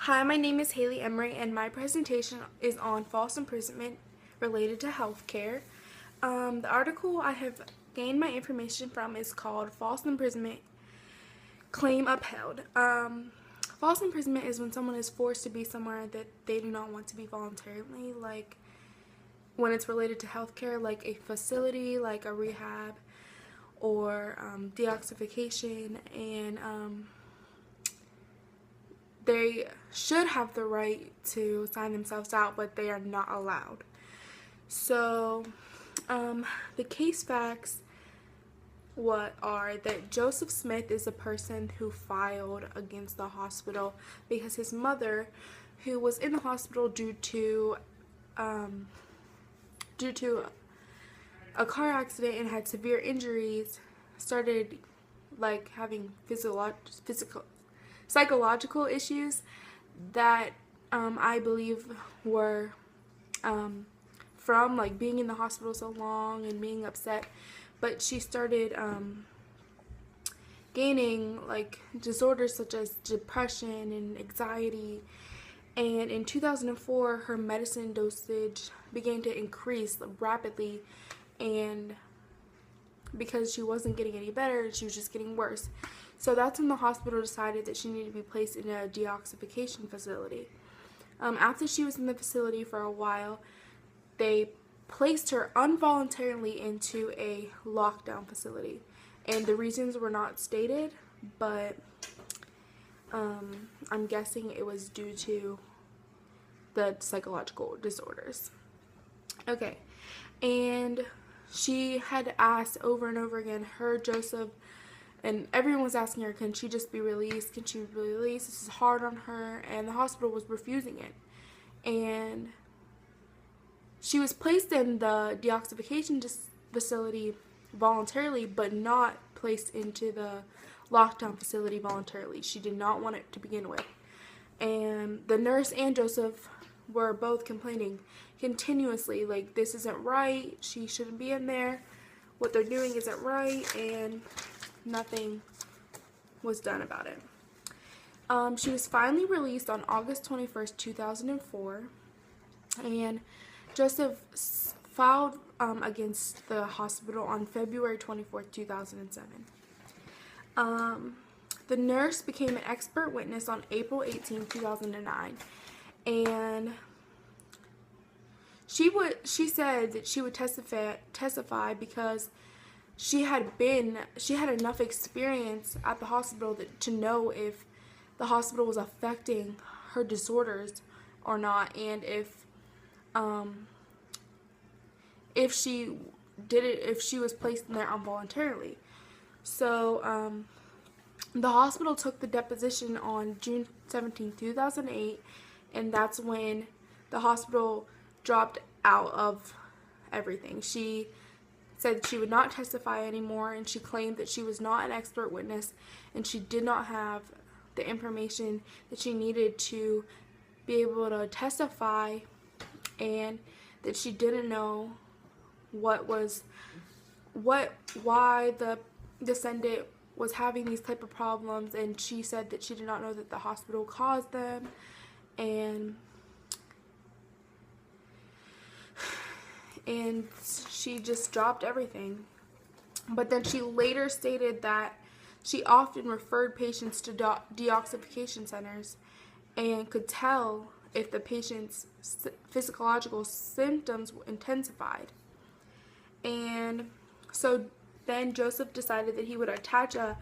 Hi, my name is Haley Emery, and my presentation is on false imprisonment related to healthcare. The article I have gained my information from is called False Imprisonment Claim Upheld. False imprisonment is when someone is forced to be somewhere that they do not want to be voluntarily, like when it's related to healthcare, like a facility, like a rehab, or detoxification, and they should have the right to sign themselves out, but they are not allowed. So, the case facts are that Joseph Smith is a person who filed against the hospital because his mother, who was in the hospital due to a car accident and had severe injuries, started like having psychological issues that I believe were from like being in the hospital so long and being upset. But she started gaining like disorders such as depression and anxiety. And in 2004, her medicine dosage began to increase rapidly, and because she wasn't getting any better, she was just getting worse. So that's when the hospital decided that she needed to be placed in a detoxification facility. After she was in the facility for a while, they placed her involuntarily into a lockdown facility. And the reasons were not stated, but I'm guessing it was due to the psychological disorders. Okay, and she had asked over and over again, Joseph, and everyone was asking her, can she just be released? Can she be released? This is hard on her, and the hospital was refusing it. And she was placed in the detoxification facility voluntarily, but not placed into the lockdown facility voluntarily. She did not want it to begin with. And the nurse and Joseph were both complaining continuously, like, this isn't right, she shouldn't be in there, what they're doing isn't right, and nothing was done about it. She was finally released on August 21st, 2004, and Joseph filed against the hospital on February 24th, 2007. The nurse became an expert witness on April 18, 2009, and she said that she would testify because she had enough experience at the hospital to know if the hospital was affecting her disorders or not, and if she was placed in there involuntarily. So the hospital took the deposition on June 17, 2008, and that's when the hospital dropped out of everything. She said she would not testify anymore, and she claimed that she was not an expert witness and she did not have the information that she needed to be able to testify, and that she didn't know why the descendant was having these type of problems, and she said that she did not know that the hospital caused them, and she just dropped everything. But then she later stated that she often referred patients to detoxification centers and could tell if the patient's physiological symptoms intensified. And so then Joseph decided that he would attach a